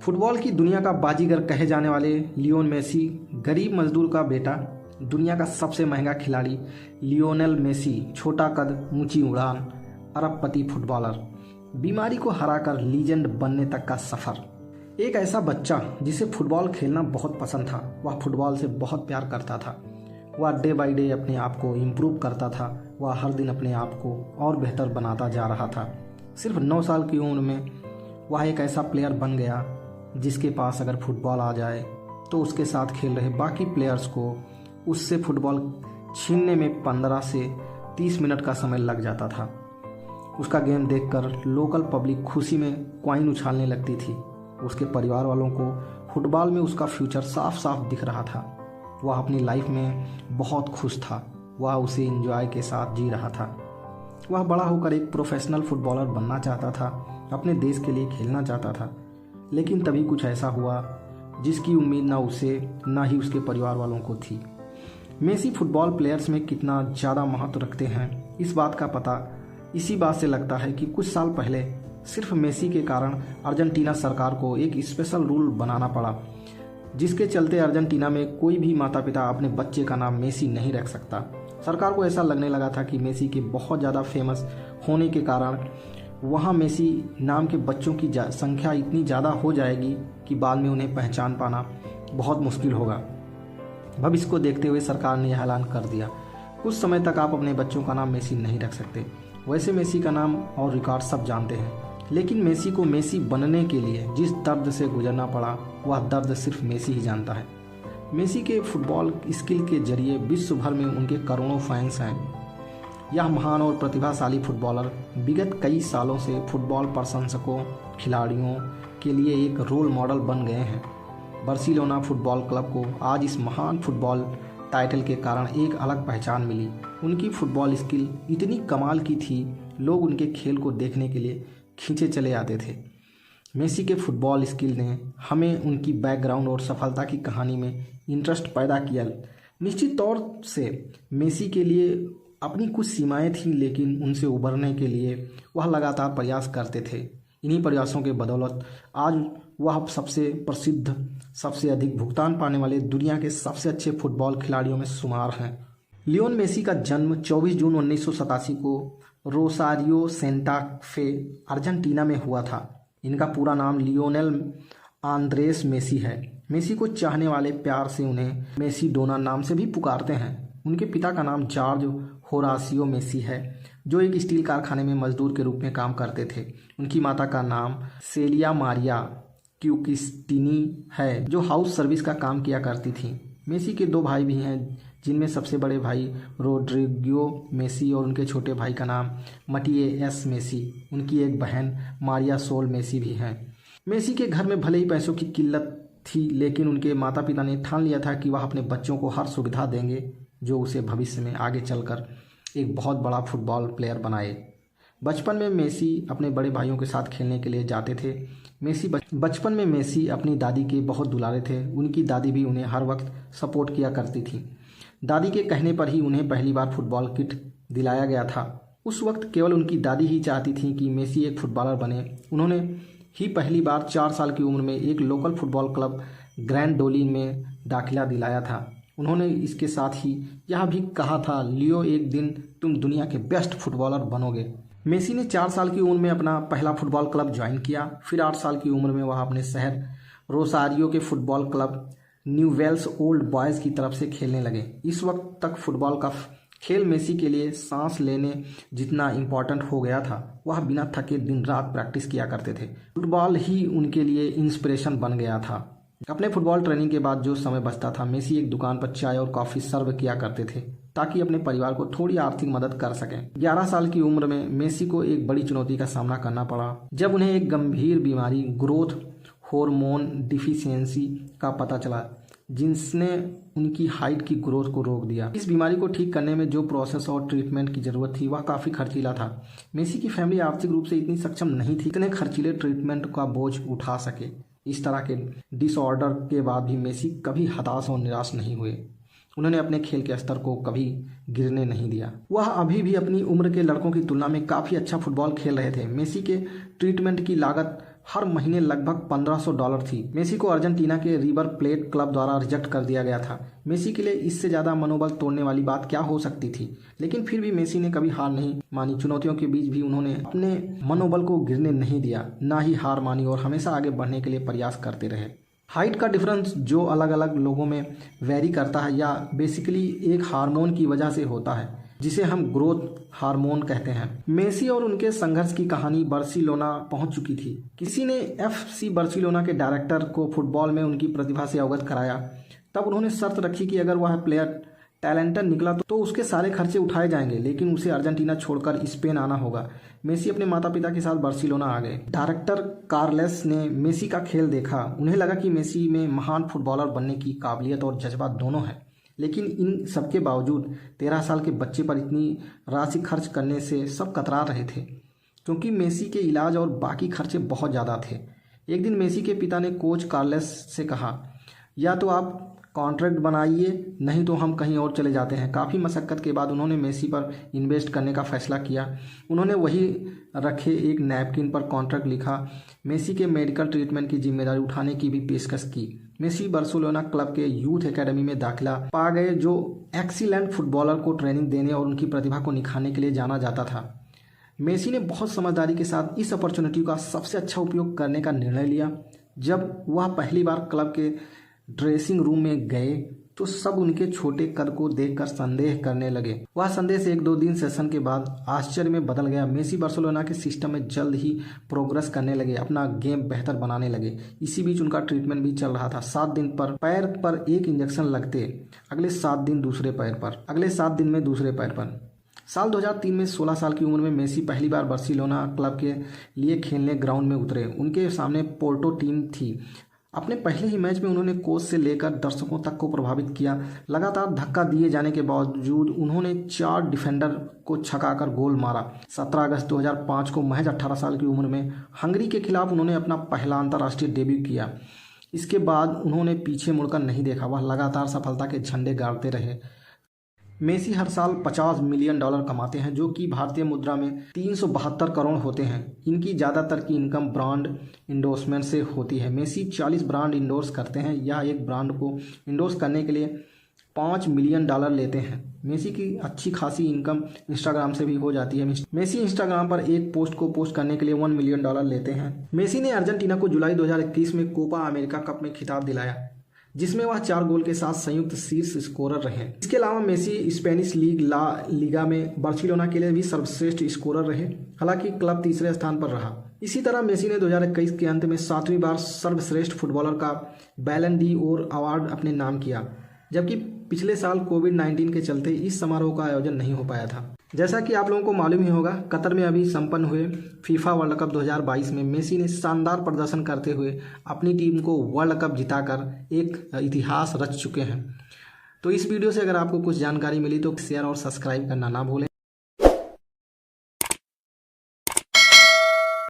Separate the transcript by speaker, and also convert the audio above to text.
Speaker 1: Football की दुनिया का बाजीगर कहे जाने वाले लियोन मेसी, गरीब मजदूर का बेटा, दुनिया का सबसे महंगा खिलाड़ी लियोनेल मेसी, छोटा कद ऊंची उड़ान, अरबपति फुटबॉलर, बीमारी को हराकर लीजेंड बनने तक का सफर। एक ऐसा बच्चा जिसे फुटबॉल खेलना बहुत पसंद था। वह फुटबॉल से बहुत प्यार करता था। वह डे बाय डे अपने आप को इम्प्रूव करता था। वह हर दिन अपने आप को और बेहतर बनाता जा रहा था। सिर्फ 9 साल की उम्र में वह एक ऐसा प्लेयर बन गया जिसके पास अगर फुटबॉल आ जाए तो उसके साथ खेल रहे बाकी प्लेयर्स को उससे फुटबॉल छीनने में 15 से 30 मिनट का समय लग जाता था। उसका गेम देखकर लोकल पब्लिक खुशी में कॉइन उछालने लगती थी। उसके परिवार वालों को फुटबॉल में उसका फ्यूचर साफ साफ दिख रहा था। वह अपनी लाइफ में बहुत खुश था। वह उसे एंजॉय के साथ जी रहा था। वह बड़ा होकर एक प्रोफेशनल फुटबॉलर बनना चाहता था, अपने देश के लिए खेलना चाहता था। लेकिन तभी कुछ ऐसा हुआ जिसकी उम्मीद ना उसे ना ही उसके परिवार वालों को थी। मेसी फुटबॉल प्लेयर्स में कितना ज़्यादा महत्व रखते हैं, इस बात का पता इसी बात से लगता है कि कुछ साल पहले सिर्फ मेसी के कारण अर्जेंटीना सरकार को एक स्पेशल रूल बनाना पड़ा, जिसके चलते अर्जेंटीना में कोई भी माता पिता अपने बच्चे का नाम मेसी नहीं रख सकता। सरकार को ऐसा लगने लगा था कि मेसी के बहुत ज़्यादा फेमस होने के कारण वहाँ मेसी नाम के बच्चों की संख्या इतनी ज़्यादा हो जाएगी कि बाद में उन्हें पहचान पाना बहुत मुश्किल होगा। भविष्य को देखते हुए सरकार ने यह ऐलान कर दिया, कुछ समय तक आप अपने बच्चों का नाम मेसी नहीं रख सकते। वैसे मेसी का नाम और रिकॉर्ड सब जानते हैं, लेकिन मेसी को मेसी बनने के लिए जिस दर्द से गुजरना पड़ा वह दर्द सिर्फ मेसी ही जानता है। मेसी के फुटबॉल स्किल के जरिए विश्व भर में उनके करोड़ों फैंस हैं। यह महान और प्रतिभाशाली फुटबॉलर विगत कई सालों से फुटबॉल प्रशंसकों, खिलाड़ियों के लिए एक रोल मॉडल बन गए हैं। बार्सिलोना फुटबॉल क्लब को आज इस महान फुटबॉल टाइटल के कारण एक अलग पहचान मिली। उनकी फुटबॉल स्किल इतनी कमाल की थी, लोग उनके खेल को देखने के लिए खींचे चले आते थे। मेसी के फुटबॉल स्किल ने हमें उनकी बैकग्राउंड और सफलता की कहानी में इंटरेस्ट पैदा किया। निश्चित तौर से मेसी के लिए अपनी कुछ सीमाएं थीं, लेकिन उनसे उबरने के लिए वह लगातार प्रयास करते थे। इन्हीं प्रयासों के बदौलत आज वह सबसे प्रसिद्ध, सबसे अधिक भुगतान पाने वाले दुनिया के सबसे अच्छे फुटबॉल खिलाड़ियों में शुमार हैं। लियोन मेसी का जन्म 24 जून 1987 को रोसारियो सेंटा फे, अर्जेंटीना में हुआ था। इनका पूरा नाम लियोनेल आंद्रेस मेसी है। मेसी को चाहने वाले प्यार से उन्हें मेसी डोना नाम से भी पुकारते हैं। उनके पिता का नाम जॉर्ज होरासियो मेसी है, जो एक स्टील कारखाने में मजदूर के रूप में काम करते थे। उनकी माता का नाम सेलिया मारिया क्यूकिस्टिनी है, जो हाउस सर्विस का काम किया करती थी। मेसी के 2 भाई भी हैं, जिनमें सबसे बड़े भाई रोड्रिगो मेसी और उनके छोटे भाई का नाम मटिएस मेसी। उनकी एक बहन मारिया सोल मेसी भी हैं। मेसी के घर में भले ही पैसों की किल्लत थी, लेकिन उनके माता पिता ने ठान लिया था कि वह अपने बच्चों को हर सुविधा देंगे जो उसे भविष्य में आगे चलकर एक बहुत बड़ा फुटबॉल प्लेयर बनाए। बचपन में मेसी अपने बड़े भाइयों के साथ खेलने के लिए जाते थे। बचपन में मेसी अपनी दादी के बहुत दुलारे थे। उनकी दादी भी उन्हें हर वक्त सपोर्ट किया करती थी। दादी के कहने पर ही उन्हें पहली बार फुटबॉल किट दिलाया गया था। उस वक्त केवल उनकी दादी ही चाहती थी कि मेसी एक फुटबॉलर बने। उन्होंने ही पहली बार 4 साल की उम्र में एक local football club grand Dolin में दाखिला दिलाया था। उन्होंने इसके साथ ही यह भी कहा था, लियो एक दिन तुम दुनिया के बेस्ट फुटबॉलर बनोगे। मेसी ने 4 साल की उम्र में अपना पहला फुटबॉल क्लब ज्वाइन किया। फिर 8 साल की उम्र में वह अपने शहर रोसारियो के football club Newell's old boys की तरफ से खेलने लगे। इस वक्त तक फुटबॉल का खेल मेसी के लिए सांस लेने जितना इम्पोर्टेंट हो गया था। वह बिना थके दिन रात प्रैक्टिस किया करते थे। फुटबॉल ही उनके लिए इंस्पिरेशन बन गया था। अपने फुटबॉल ट्रेनिंग के बाद जो समय बचता था, मेसी एक दुकान पर चाय और कॉफ़ी सर्व किया करते थे ताकि अपने परिवार को थोड़ी आर्थिक मदद कर सकें। 11 साल की उम्र में मेसी को एक बड़ी चुनौती का सामना करना पड़ा, जब उन्हें एक गंभीर बीमारी ग्रोथ हार्मोन डिफिशियंसी का पता चला, जिसने उनकी हाइट की ग्रोथ को रोक दिया। इस बीमारी को ठीक करने में जो प्रोसेस और ट्रीटमेंट की ज़रूरत थी वह काफ़ी खर्चीला था। मेसी की फैमिली आर्थिक रूप से इतनी सक्षम नहीं थी इतने खर्चीले ट्रीटमेंट का बोझ उठा सके। इस तरह के डिसऑर्डर के बाद भी मेसी कभी हताश और निराश नहीं हुए। उन्होंने अपने खेल के स्तर को कभी गिरने नहीं दिया। वह अभी भी अपनी उम्र के लड़कों की तुलना में काफ़ी अच्छा फुटबॉल खेल रहे थे। मेसी के ट्रीटमेंट की लागत हर महीने लगभग $1500 थी। मेसी को अर्जेंटीना के रिवर प्लेट क्लब द्वारा रिजेक्ट कर दिया गया था। मेसी के लिए इससे ज़्यादा मनोबल तोड़ने वाली बात क्या हो सकती थी, लेकिन फिर भी मेसी ने कभी हार नहीं मानी। चुनौतियों के बीच भी उन्होंने अपने मनोबल को गिरने नहीं दिया, ना ही हार मानी और हमेशा आगे बढ़ने के लिए प्रयास करते रहे। हाइट का डिफरेंस जो अलग अलग लोगों में वेरी करता है या बेसिकली एक हार्मोन की वजह से होता है, जिसे हम ग्रोथ हार्मोन कहते हैं। मेसी और उनके संघर्ष की कहानी बार्सिलोना पहुंच चुकी थी। किसी ने FC बार्सिलोना के डायरेक्टर को फुटबॉल में उनकी प्रतिभा से अवगत कराया। तब उन्होंने शर्त रखी कि अगर वह प्लेयर टैलेंटेड निकला तो उसके सारे खर्चे उठाए जाएंगे, लेकिन उसे अर्जेंटीना छोड़कर स्पेन आना होगा। मेसी अपने माता पिता के साथ बार्सिलोना आ गए। डायरेक्टर कार्लेस ने मेसी का खेल देखा। उन्हें लगा कि मेसी में महान फुटबॉलर बनने की काबिलियत और जज्बा दोनों है, लेकिन इन सबके बावजूद 13 साल के बच्चे पर इतनी राशि खर्च करने से सब कतरा रहे थे, क्योंकि मेसी के इलाज और बाकी खर्चे बहुत ज़्यादा थे। एक दिन मेसी के पिता ने कोच कार्लेस से कहा, या तो आप कॉन्ट्रैक्ट बनाइए, नहीं तो हम कहीं और चले जाते हैं। काफ़ी मशक्क़त के बाद उन्होंने मेसी पर इन्वेस्ट करने का फैसला किया। उन्होंने वही रखे एक नैपकिन पर कॉन्ट्रैक्ट लिखा। मेसी के मेडिकल ट्रीटमेंट की जिम्मेदारी उठाने की भी पेशकश की। मेसी बार्सिलोना क्लब के यूथ एकेडमी में दाखिला पा गए, जो एक्सीलेंट फुटबॉलर को ट्रेनिंग देने और उनकी प्रतिभा को निखारने के लिए जाना जाता था। मेसी ने बहुत समझदारी के साथ इस अपॉर्चुनिटी का सबसे अच्छा उपयोग करने का निर्णय लिया। जब वह पहली बार क्लब के ड्रेसिंग रूम में गए तो सब उनके छोटे कद को देखकर संदेह करने लगे। वह संदेह 1-2 दिन सेशन के बाद आश्चर्य में बदल गया। मेसी बार्सिलोना के सिस्टम में जल्द ही प्रोग्रेस करने लगे, अपना गेम बेहतर बनाने लगे। इसी बीच उनका ट्रीटमेंट भी चल रहा था। 7 दिन पर पैर पर एक इंजेक्शन लगते, अगले 7 दिन दूसरे पैर पर, अगले 7 दिन में दूसरे पैर पर। साल 2003 में 16 साल की उम्र में मेसी पहली बार बार्सिलोना क्लब के लिए खेलने ग्राउंड में उतरे। उनके सामने पोर्टो टीम थी। अपने पहले ही मैच में उन्होंने कोच से लेकर दर्शकों तक को प्रभावित किया। लगातार धक्का दिए जाने के बावजूद उन्होंने 4 डिफेंडर को छकाकर गोल मारा। 17 अगस्त 2005 को महज 18 साल की उम्र में हंगरी के खिलाफ उन्होंने अपना पहला अंतर्राष्ट्रीय डेब्यू किया। इसके बाद उन्होंने पीछे मुड़कर नहीं देखा, वह लगातार सफलता के झंडे गाड़ते रहे। मेसी हर साल $50 मिलियन कमाते हैं, जो कि भारतीय मुद्रा में 372 करोड़ होते हैं। इनकी ज़्यादातर की इनकम ब्रांड इंडोर्समेंट से होती है। मेसी 40 ब्रांड इंडोर्स करते हैं या एक ब्रांड को इंडोर्स करने के लिए $5 मिलियन लेते हैं। मेसी की अच्छी खासी इनकम इंस्टाग्राम से भी हो जाती है। मेसी इंस्टाग्राम पर एक पोस्ट को पोस्ट करने के लिए $1 मिलियन लेते हैं। मेसी ने अर्जेंटीना को जुलाई 2021 में कोपा अमेरिका कप में खिताब दिलाया, जिसमें वह 4 गोल के साथ संयुक्त शीर्ष स्कोरर रहे। इसके अलावा Messi Spanish league La Liga में बार्सिलोना के लिए भी सर्वश्रेष्ठ स्कोरर रहे, हालांकि क्लब तीसरे स्थान पर रहा। इसी तरह मेसी ने 2021 के अंत में 7वीं बार सर्वश्रेष्ठ फुटबॉलर का बैलन डी ओर अवार्ड अपने नाम किया, जबकि पिछले साल कोविड-19 के चलते इस समारोह का आयोजन नहीं हो पाया था। जैसा कि आप लोगों को मालूम ही होगा, कतर में अभी संपन्न हुए फीफा वर्ल्ड कप 2022 में मेसी ने शानदार प्रदर्शन करते हुए अपनी टीम को वर्ल्ड कप जिताकर एक इतिहास रच चुके हैं। तो इस वीडियो से अगर आपको कुछ जानकारी मिली तो शेयर और सब्सक्राइब करना ना भूलें।